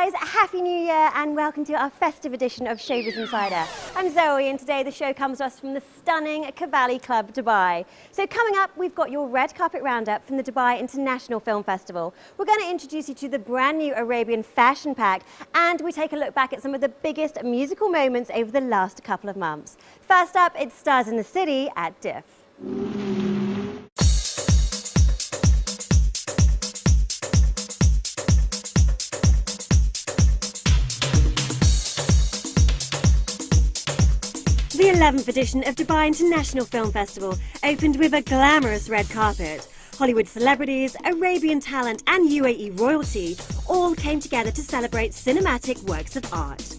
guys, Happy New Year and welcome to our festive edition of Showbiz Insider. I'm Zoe and today the show comes to us from the stunning Cavalli Club, Dubai. So coming up, we've got your red carpet roundup from the Dubai International Film Festival. We're going to introduce you to the brand new Arabian Fashion Pack and we take a look back at some of the biggest musical moments over the last couple of months. First up, it's Stars in the City at DIF. The 11th edition of Dubai International Film Festival opened with a glamorous red carpet. Hollywood celebrities, Arabian talent and UAE royalty all came together to celebrate cinematic works of art.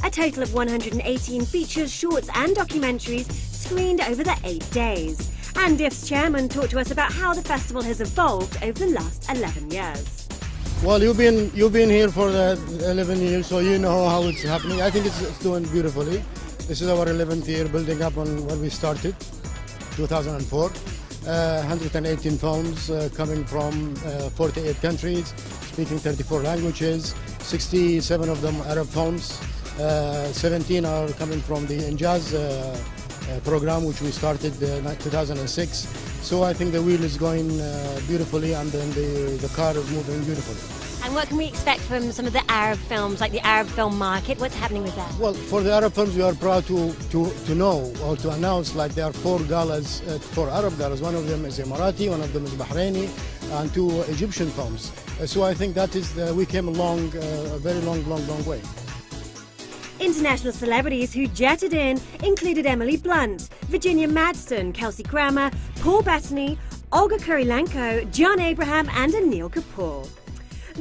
A total of 118 features, shorts and documentaries screened over the 8 days. And DIF's chairman talked to us about how the festival has evolved over the last 11 years. Well, you've been here for the 11 years, so you know how it's happening. I think it's doing beautifully. This is our 11th year, building up on when we started, 2004. 118 films coming from 48 countries, speaking 34 languages, 67 of them Arab films, 17 are coming from the Injaz program, which we started in 2006. So I think the wheel is going beautifully and then the car is moving beautifully. And what can we expect from some of the Arab films, like the Arab film market? What's happening with that? Well, for the Arab films, we are proud to know or to announce like there are 4 galas, 4 Arab galas. One of them is Emirati, one of them is Bahraini, and 2 Egyptian films. So I think that is, we came along a very long way. International celebrities who jetted in included Emily Blunt, Virginia Madsen, Kelsey Grammer, Paul Bettany, Olga Kurilenko, John Abraham and Anil Kapoor.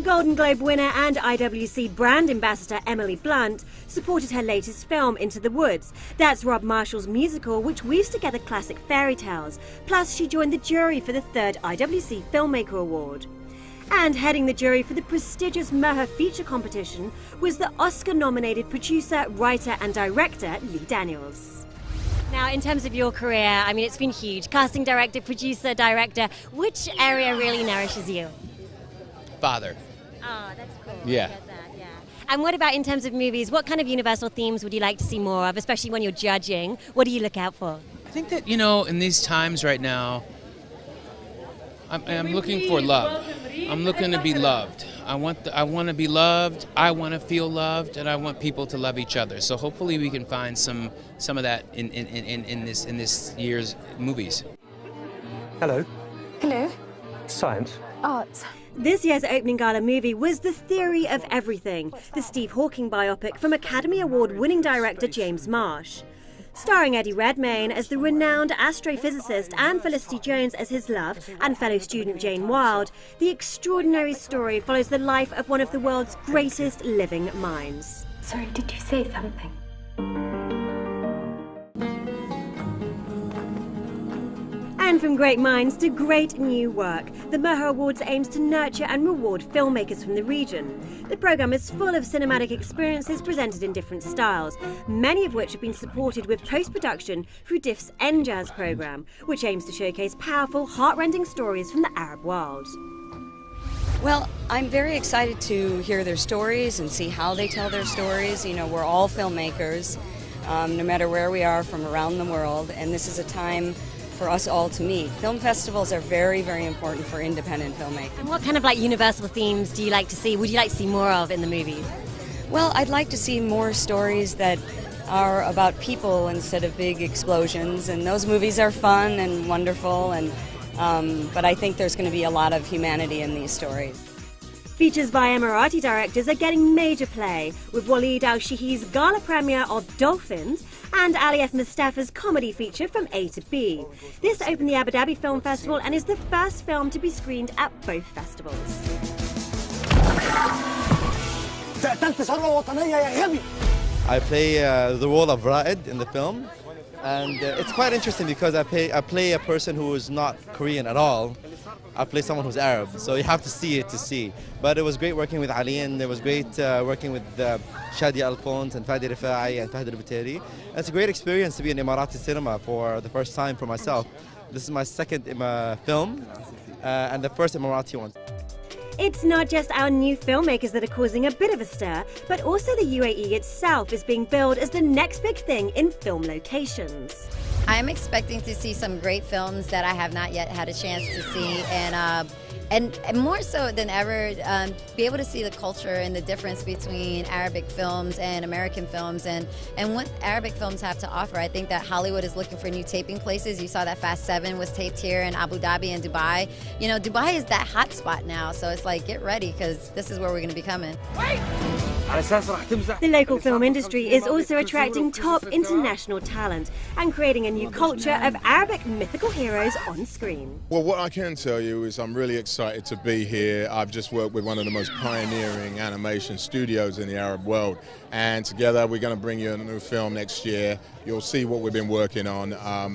Golden Globe winner and IWC brand ambassador Emily Blunt supported her latest film, Into the Woods. That's Rob Marshall's musical, which weaves together classic fairy tales. Plus, she joined the jury for the 3rd IWC Filmmaker Award. And heading the jury for the prestigious Merha feature competition was the Oscar-nominated producer, writer and director Lee Daniels. Now, in terms of your career, I mean, it's been huge. Casting director, producer, director. Which area really nourishes you? Father. Oh, that's cool. Yeah. I get that, yeah. And what about in terms of movies? What kind of universal themes would you like to see more of, especially when you're judging? What do you look out for? I think that, in these times right now, I'm looking for love. I'm looking to be loved. I want to be loved, I want to feel loved, and I want people to love each other. So hopefully we can find some of that in this year's movies. Hello. Hello. Science. Art. This year's opening gala movie was The Theory of Everything, the Steve Hawking biopic from Academy Award-winning director James Marsh. Starring Eddie Redmayne as the renowned astrophysicist and Felicity Jones as his love and fellow student Jane Wilde, the extraordinary story follows the life of one of the world's greatest living minds. Sorry, did you say something? And from great minds to great new work, the Merha Awards aims to nurture and reward filmmakers from the region. The programme is full of cinematic experiences presented in different styles, many of which have been supported with post-production through DIF's Njaz programme, which aims to showcase powerful, heart-rending stories from the Arab world. Well, I'm very excited to hear their stories and see how they tell their stories. We're all filmmakers, no matter where we are from around the world, and this is a time for us all to meet. Film festivals are very, very important for independent filmmaking. And what kind of universal themes do you like to see? Would you like to see more of in the movies? Well, I'd like to see more stories that are about people instead of big explosions, and those movies are fun and wonderful, and but I think there's going to be a lot of humanity in these stories. Features by Emirati directors are getting major play, with Waleed Al-Shahi's gala premiere of Dolphins and Ali F. Mustafa's comedy feature From A to B. This opened the Abu Dhabi Film Festival and is the first film to be screened at both festivals. I play the role of Raed in the film, and it's quite interesting because I play a person who is not Korean at all. I play someone who's Arab, so you have to see it to see. But it was great working with Ali, and it was great working with Shadia Alphonse and Fadi Rifai and Fahd al-Buteri. It's a great experience to be in Emirati cinema for the first time for myself. This is my second film and the first Emirati one. It's not just our new filmmakers that are causing a bit of a stir, but also the UAE itself is being billed as the next big thing in film locations. I'm expecting to see some great films that I have not yet had a chance to see, and more so than ever, be able to see the culture and the difference between Arabic films and American films, and what Arabic films have to offer. I think that Hollywood is looking for new taping places. You saw that Fast 7 was taped here in Abu Dhabi and Dubai. You know, Dubai is that hot spot now, so it's like, get ready, because this is where we're going to be coming. The local film industry is also attracting top international talent and creating a new culture of Arabic mythical heroes on screen. Well, what I can tell you is I'm really excited to be here. I've just worked with one of the most pioneering animation studios in the Arab world, and together we're going to bring you a new film next year. You'll see what we've been working on.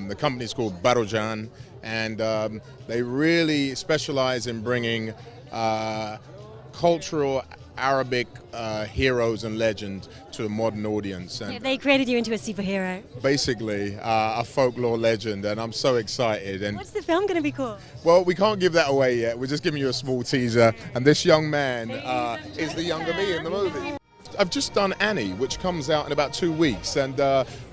The company's called Barojan, and they really specialize in bringing cultural Arabic heroes and legends to a modern audience. And they created you into a superhero. Basically, a folklore legend, and I'm so excited. And what's the film going to be called? Well, we can't give that away yet. We're just giving you a small teaser, and this young man is the younger me in the movie. I've just done Annie, which comes out in about 2 weeks, and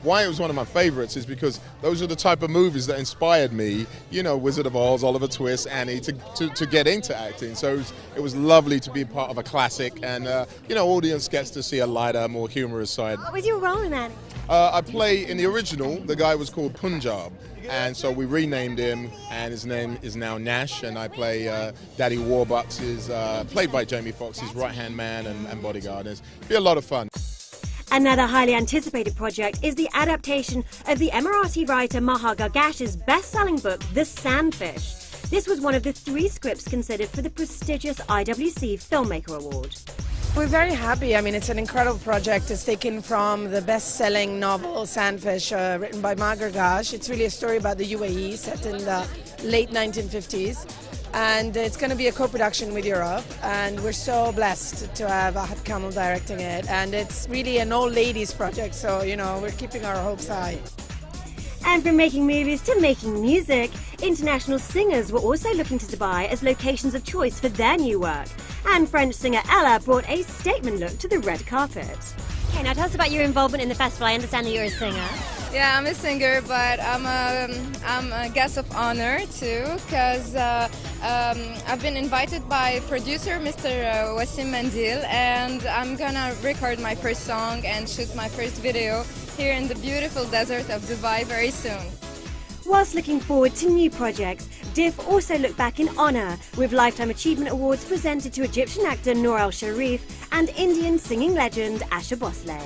why it was one of my favorites is because those are the type of movies that inspired me, you know, Wizard of Oz, Oliver Twist, Annie, to get into acting. So it was lovely to be part of a classic, and you know, audience gets to see a lighter, more humorous side. What was your role in Annie? I play, in the original, the guy was called Punjab, and so we renamed him, and his name is now Nash, and I play Daddy Warbucks, is played by Jamie Foxx, his right-hand man and bodyguard. It'll be a lot of fun. Another highly anticipated project is the adaptation of the Emirati writer Mahar Gargash's best-selling book, The Sandfish. This was one of the 3 scripts considered for the prestigious IWC Filmmaker Award. We're very happy. I mean, it's an incredible project. It's taken from the best-selling novel Sandfish, written by Mahar Gargash. It's really a story about the UAE set in the late 1950s. And it's going to be a co-production with Europe, and we're so blessed to have Ahad Kamel directing it. And it's really an all-ladies project, so, you know, we're keeping our hopes high. And from making movies to making music, international singers were also looking to Dubai as locations of choice for their new work. And French singer Ella brought a statement look to the red carpet. Okay, now tell us about your involvement in the festival. I understand that you're a singer. Yeah, I'm a singer, but I'm a guest of honor too, because I've been invited by producer Mr. Wasim Mandil, and I'm gonna record my first song and shoot my first video here in the beautiful desert of Dubai very soon. Whilst looking forward to new projects, Diff also looked back in honour, with Lifetime Achievement Awards presented to Egyptian actor Noor El Sharif and Indian singing legend Asha Bhosle.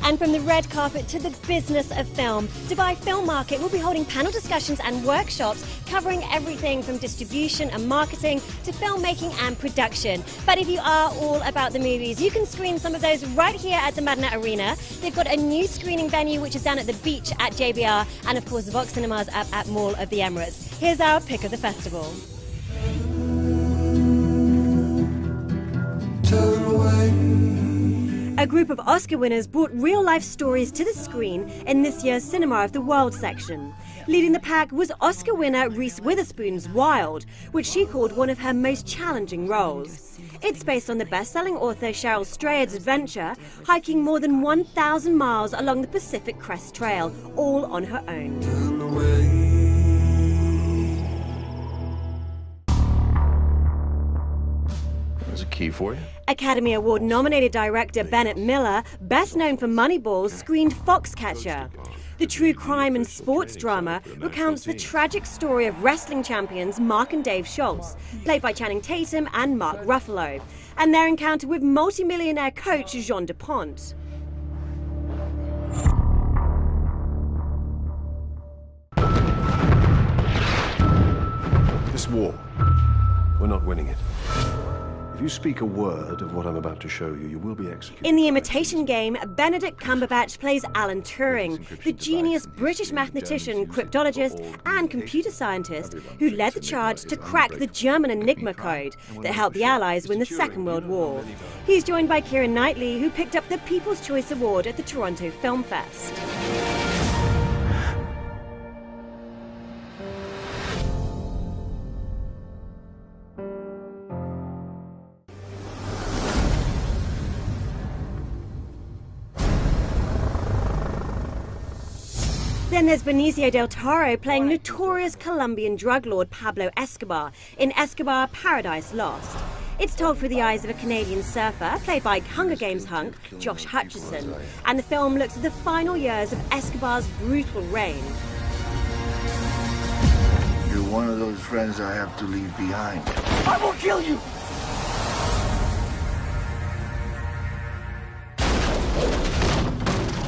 And from the red carpet to the business of film, Dubai Film Market will be holding panel discussions and workshops covering everything from distribution and marketing to filmmaking and production. But if you are all about the movies, you can screen some of those right here at the Madinat Arena. They've got a new screening venue which is down at the beach at JBR, and of course Vox Cinemas up at Mall of the Emirates. Here's our pick of the festival. Turn away. A group of Oscar winners brought real-life stories to the screen in this year's Cinema of the World section. Leading the pack was Oscar winner Reese Witherspoon's Wild, which she called one of her most challenging roles. It's based on the best-selling author Cheryl Strayed's adventure, hiking more than 1,000 miles along the Pacific Crest Trail, all on her own. Turn away. There's a key for you. Academy Award-nominated director Bennett Miller, best known for Moneyball, screened Foxcatcher. The true crime and sports drama recounts the tragic story of wrestling champions Mark and Dave Schultz, played by Channing Tatum and Mark Ruffalo, and their encounter with multimillionaire coach Jean Dupont. This war, we're not winning it. If you speak a word of what I'm about to show you, you will be executed. In The Imitation Game, Benedict Cumberbatch plays Alan Turing, the genius British mathematician, cryptologist and computer scientist who led the charge to crack the German Enigma code that helped the Allies win the Second World War. He's joined by Keira Knightley, who picked up the People's Choice Award at the Toronto Film Fest. Then there's Benicio del Toro playing notorious Colombian drug lord Pablo Escobar in Escobar: Paradise Lost. It's told through the eyes of a Canadian surfer, played by Hunger Games hunk Josh Hutcherson, and the film looks at the final years of Escobar's brutal reign. You're one of those friends I have to leave behind. I will kill you!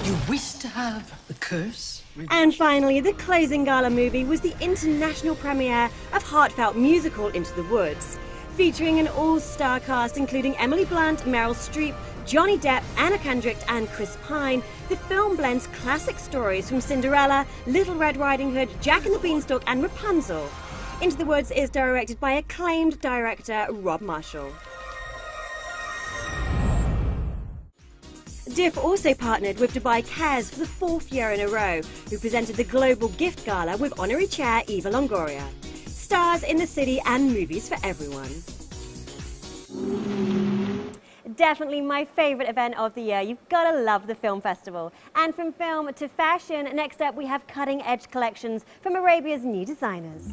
You wish to have the curse? And finally, the closing gala movie was the international premiere of heartfelt musical Into the Woods. Featuring an all-star cast including Emily Blunt, Meryl Streep, Johnny Depp, Anna Kendrick and Chris Pine, the film blends classic stories from Cinderella, Little Red Riding Hood, Jack and the Beanstalk and Rapunzel. Into the Woods is directed by acclaimed director Rob Marshall. Diff also partnered with Dubai Cares for the 4th year in a row, who presented the Global Gift Gala with honorary chair Eva Longoria. Stars in the city and movies for everyone. Definitely my favourite event of the year. You've got to love the film festival. And from film to fashion, next up we have cutting-edge collections from Arabia's new designers.